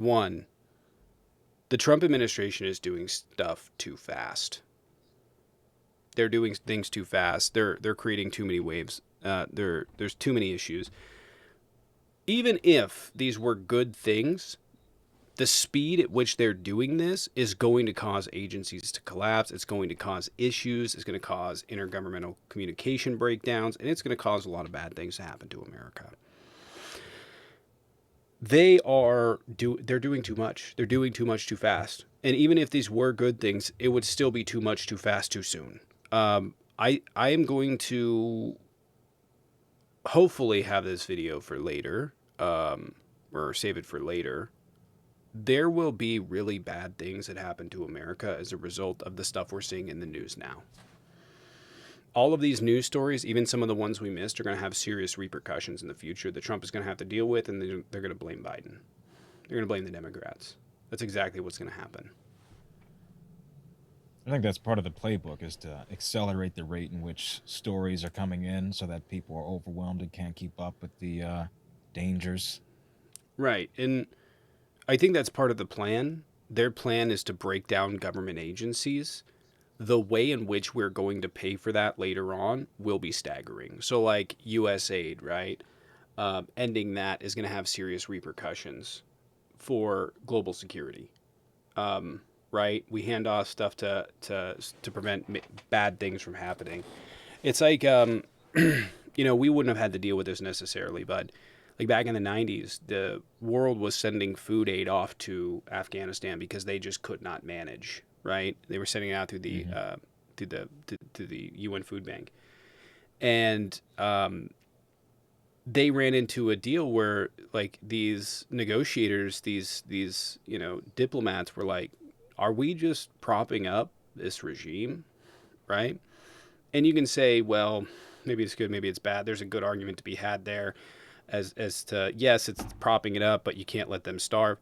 One, the Trump administration is doing stuff too fast. They're doing things too fast. They're creating too many waves. There's too many issues. Even if these were good things, the speed at which they're doing this is going to cause agencies to collapse. It's going to cause issues. It's going to cause intergovernmental communication breakdowns, and it's going to cause a lot of bad things to happen to America. They're doing too much. They're doing too much too fast. And even if these were good things, it would still be too much too fast too soon. I am going to hopefully have this video for later, or save it for later. There will be really bad things that happen to America as a result of the stuff we're seeing in the news now. All of these news stories, even some of the ones we missed, are going to have serious repercussions in the future that Trump is going to have to deal with, and they're going to blame Biden. They're going to blame the Democrats. That's exactly what's going to happen. I think that's part of the playbook is to accelerate the rate in which stories are coming in so that people are overwhelmed and can't keep up with the dangers. Right. And I think that's part of the plan. Their plan is to break down government agencies. The way in which we're going to pay for that later on will be staggering. So, like USAID, right? Ending that is going to have serious repercussions for global security. Right? We hand off stuff to prevent bad things from happening. It's like we wouldn't have had to deal with this necessarily, but like back in the 90s, the world was sending food aid off to Afghanistan because they just could not manage, right? They were sending it out through the Hmm. to the UN Food Bank, and they ran into a deal where like these negotiators, these diplomats were like, "Are we just propping up this regime?" Right? And you can say, well, maybe it's good, maybe it's bad. There's a good argument to be had there as to yes, it's propping it up, but you can't let them starve.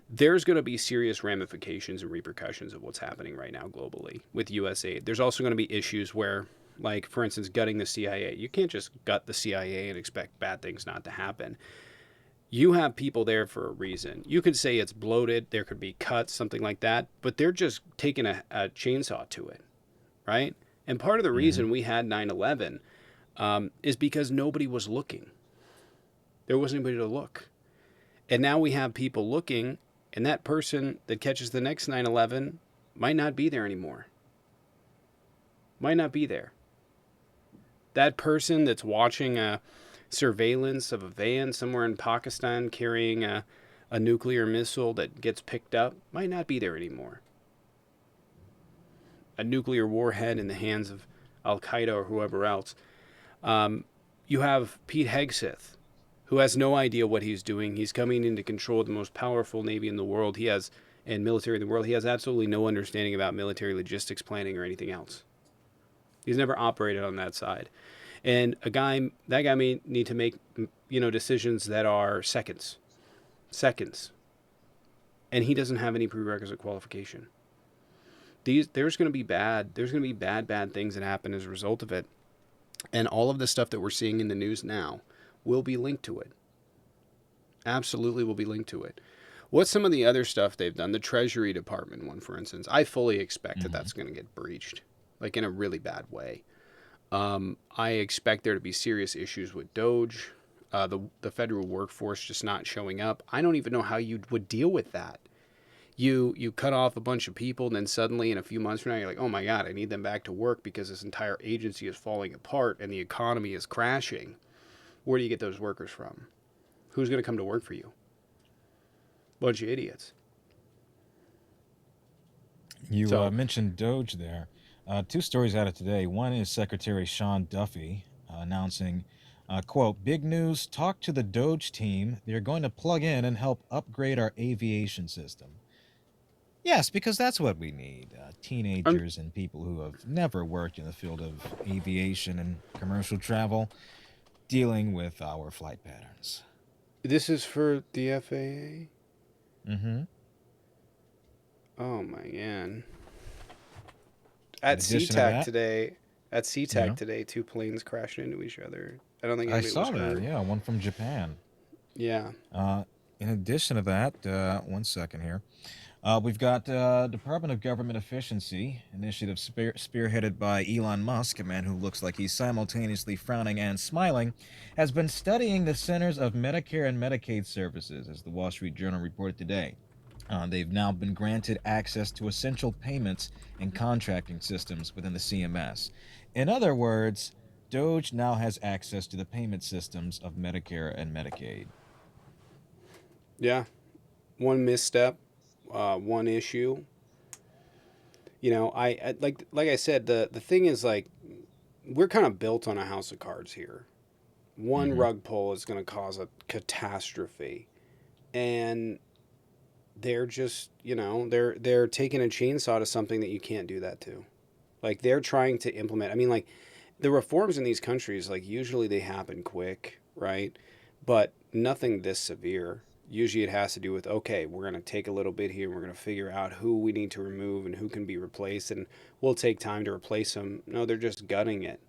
There's going to be serious ramifications and repercussions of what's happening right now globally with USAID. There's also going to be issues where, like, for instance, gutting the CIA. You can't just gut the CIA and expect bad things not to happen. You have people there for a reason. You could say it's bloated, there could be cuts, something like that, but they're just taking a chainsaw to it, right? And part of the Hmm. reason we had 9/11 is because nobody was looking. There wasn't anybody to look. And now we have people looking, and that person that catches the next 9/11 might not be there anymore. Might not be there. That person that's watching a surveillance of a van somewhere in Pakistan carrying a nuclear missile that gets picked up might not be there anymore. A nuclear warhead in the hands of Al Qaeda or whoever else. You have Pete Hegseth, who has no idea what he's doing. He's coming in to control the most powerful navy in the world. He has and military in the world. He has absolutely no understanding about military logistics planning or anything else. He's never operated on that side. And that guy may need to make decisions that are seconds, and he doesn't have any prerequisite qualification. There's going to be bad things that happen as a result of it, and all of the stuff that we're seeing in the news now will be linked to it. Absolutely will be linked to it. What's some of the other stuff they've done? The Treasury Department one, for instance. I fully expect that Hmm. that's going to get breached, like in a really bad way. I expect there to be serious issues with Doge, the federal workforce just not showing up. I don't even know how you would deal with that. You cut off a bunch of people, and then suddenly in a few months from now, you're like, oh my god, I need them back to work because this entire agency is falling apart and the economy is crashing. Where do you get those workers from? Who's going to come to work for you? Bunch of idiots. You So mentioned Doge there. Two stories out of today. One is Secretary Sean Duffy announcing, quote, big news, talk to the Doge team. They're going to plug in and help upgrade our aviation system. Yes, because that's what we need. I'm Teenagers and people who have never worked in the field of aviation and commercial travel dealing with our flight patterns. This is for the FAA. Mm-hmm. Oh my god. In At addition to SeaTac that, today, at SeaTac yeah, today, two planes crashed into each other. I don't think I anybody was saw that. hurt. Yeah, one from Japan. Yeah. Uh, In addition to that, one second here. We've got Department of Government Efficiency initiative spearheaded by Elon Musk, a man who looks like he's simultaneously frowning and smiling, has been studying the centers of Medicare and Medicaid services, as the Wall Street Journal reported today. They've now been granted access to essential payments and contracting systems within the CMS. In other words, Doge now has access to the payment systems of Medicare and Medicaid. Yeah, one misstep, one issue. You know, like I said, the thing is like we're kind of built on a house of cards here. One Mm-hmm. rug pull is going to cause a catastrophe, and they're just they're taking a chainsaw to something that you can't do that to. Like they're trying to implement. I mean, like the reforms in these countries, like usually they happen quick, right? But nothing this severe. Usually it has to do with, okay, we're going to take a little bit here and we're going to figure out who we need to remove and who can be replaced, and we'll take time to replace them. No, they're just gutting it.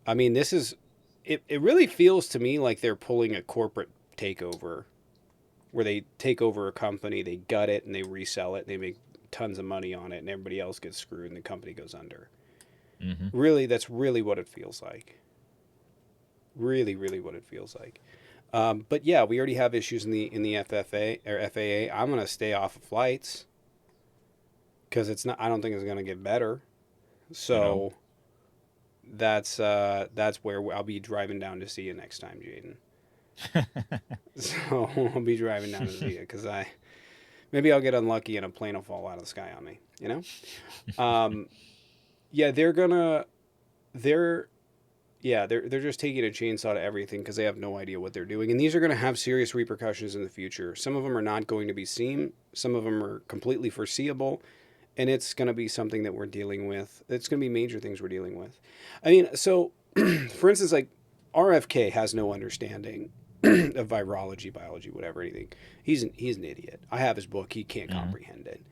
I mean, it really feels to me like they're pulling a corporate takeover where they take over a company, they gut it, and they resell it, and they make tons of money on it, and everybody else gets screwed, and the company goes under. Mm-hmm. Really, that's really what it feels like. Really, really what it feels like. But yeah, we already have issues in the FFA or FAA. I'm gonna stay off of flights because it's not. I don't think it's gonna get better. Ditto. So that's where I'll be driving down to see you next time, Jaden. So I'll be driving down to see you because I maybe I'll get unlucky and a plane will fall out of the sky on me. You know? Yeah, they're they're just taking a chainsaw to everything because they have no idea what they're doing, and these are going to have serious repercussions in the future. Some of them are not going to be seen. Some of them are completely foreseeable, and it's going to be something that we're dealing with. It's going to be major things we're dealing with. I mean, so for instance, like RFK has no understanding of virology, biology, whatever, anything. He's an idiot. I have his book. He can't Mm-hmm. comprehend it.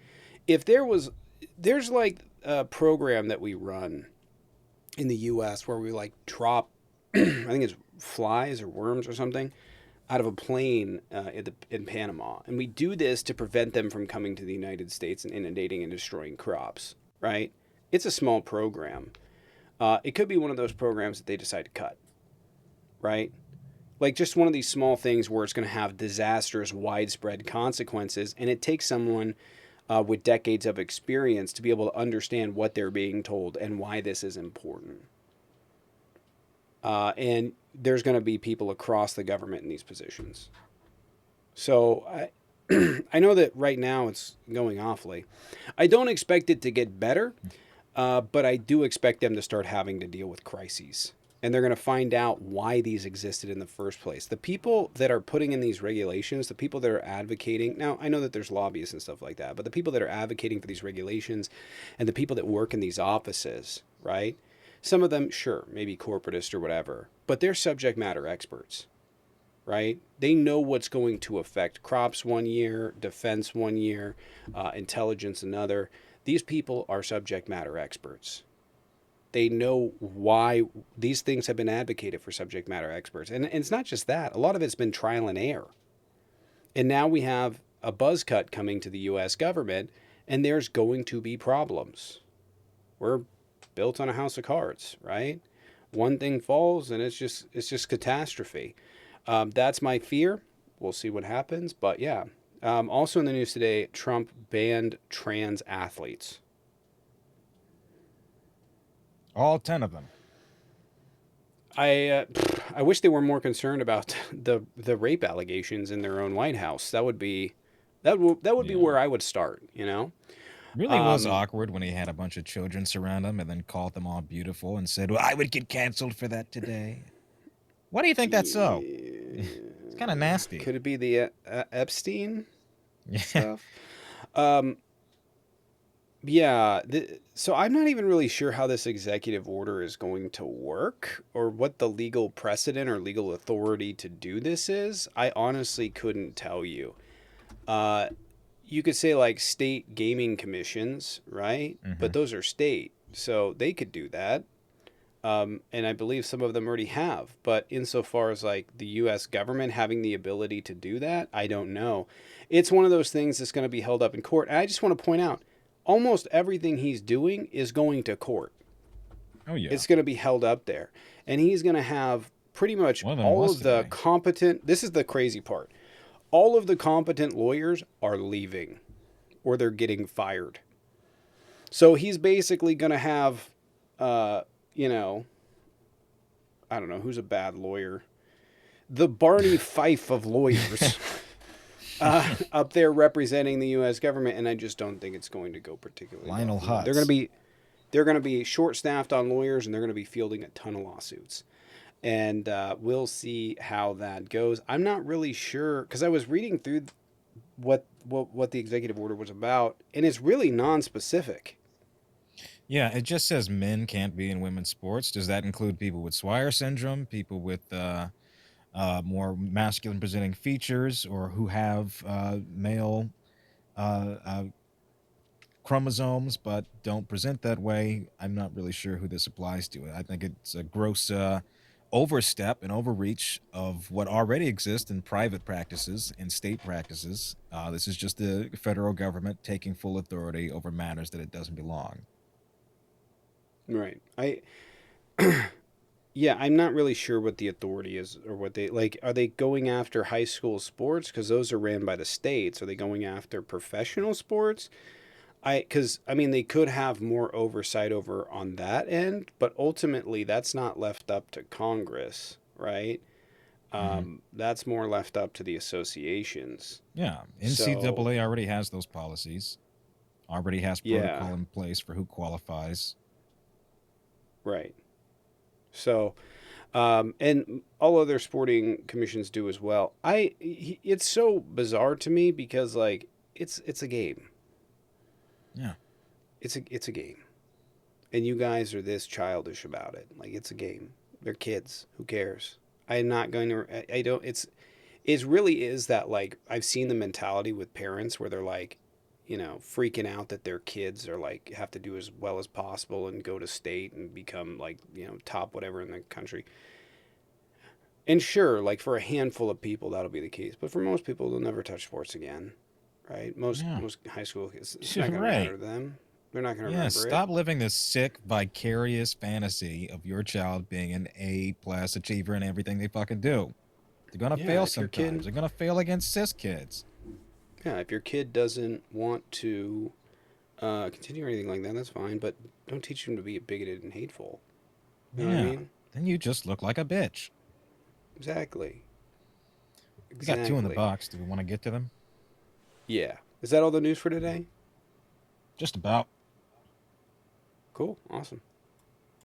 If there was, there's like a program that we run in the U.S. where we like drop, I think it's flies or worms or something out of a plane in Panama, and we do this to prevent them from coming to the United States and inundating and destroying crops. Right? It's a small program. It could be one of those programs that they decide to cut. Right? Like just one of these small things where it's going to have disastrous, widespread consequences, and it takes someone with decades of experience to be able to understand what they're being told and why this is important. And there's going to be people across the government in these positions. So I know that right now it's going awfully. I don't expect it to get better, but I do expect them to start having to deal with crises. And they're going to find out why these existed in the first place. The people that are putting in these regulations, the people that are advocating, now I know that there's lobbyists and stuff like that, but the people that are advocating for these regulations and the people that work in these offices, right? Some of them, sure, maybe corporatist or whatever, but they're subject matter experts, right? They know what's going to affect crops one year, defense one year, intelligence another. These people are subject matter experts. They know why these things have been advocated for subject matter experts. And it's not just that, a lot of it's been trial and error. And now we have a buzz cut coming to the US government, and there's going to be problems. We're built on a house of cards, right? One thing falls and it's just catastrophe. That's my fear. We'll see what happens, but yeah. Also in the news today, Trump banned trans athletes. All 10 of them. I wish they were more concerned about the rape allegations in their own White House. That would be Yeah. where I would start. You know, Really was um, awkward when he had a bunch of children surround him and then called them all beautiful and said, "Well, I would get canceled for that today." Why do you think that's so? It's kind of nasty. could it be the Epstein Yeah. stuff? Um, yeah. So I'm not even really sure how this executive order is going to work or what the legal precedent or legal authority to do this is. I honestly couldn't tell you. Uh, you could say like state gaming commissions, right? But Hmm. those are state, so they could do that. And I believe some of them already have. But insofar as like the U.S. government having the ability to do that, I don't know. It's one of those things that's going to be held up in court. And I just want to point out, almost everything he's doing is going to court. Oh yeah, It's going to be held up there, and he's going to have pretty much one of them all was of the today. competent. This is the crazy part. All of the competent lawyers are leaving, or they're getting fired. So he's basically going to have, uh, you know, I don't know who's a bad lawyer, the Barney Fife of lawyers up there representing the U.S. government, and I just don't think it's going to go particularly well. Lionel They're going to Hutz. be short staffed on lawyers, and they're going to be fielding a ton of lawsuits. And we'll see how that goes. I'm not really sure because I was reading through what the executive order was about, and it's really non-specific. Yeah, it just says men can't be in women's sports. Does that include people with Swire syndrome, people with more masculine presenting features, or who have male uh, uh, chromosomes but don't present that way? I'm not really sure who this applies to. I think it's a gross overstep and overreach of what already exists in private practices and state practices. This is just the federal government taking full authority over matters that it doesn't belong. Right. Yeah, I'm not really sure what the authority is or what they like. Are they going after high school sports because those are ran by the states? Are they going after professional sports? Because I mean, they could have more oversight over on that end, but ultimately, that's not left up to Congress, right? Hmm. That's more left up to the associations. Yeah, So, NCAA already has those policies, already has yeah, protocol in place for who qualifies. right. So, and all other sporting commissions do as well. It's so bizarre to me because like it's a game. Yeah, It's a game, and you guys are this childish about it. Like it's a game. They're kids. Who cares? I'm not going to. I don't. It really is that like I've seen the mentality with parents where they're like, freaking out that their kids are like have to do as well as possible and go to state and become like top whatever in the country. And sure, like for a handful of people that'll be the case, but for most people they'll never touch sports again, right? Most yeah, most high school kids, it's not going to matter right. to them. They're not going to Yeah, remember it. stop living this sick, vicarious fantasy of your child being an A plus achiever in everything they fucking do. They're gonna Yeah, fail if your sometimes. kid, They're gonna fail against cis kids. doesn't want to continue or anything like that, that's fine. But don't teach them to be bigoted and hateful. You know what I Yeah, mean? then you just look like a bitch. Exactly. We got two in the Exactly. box. Do we want to get to them? Yeah. Is that all the news for today? Just about. Cool. Awesome.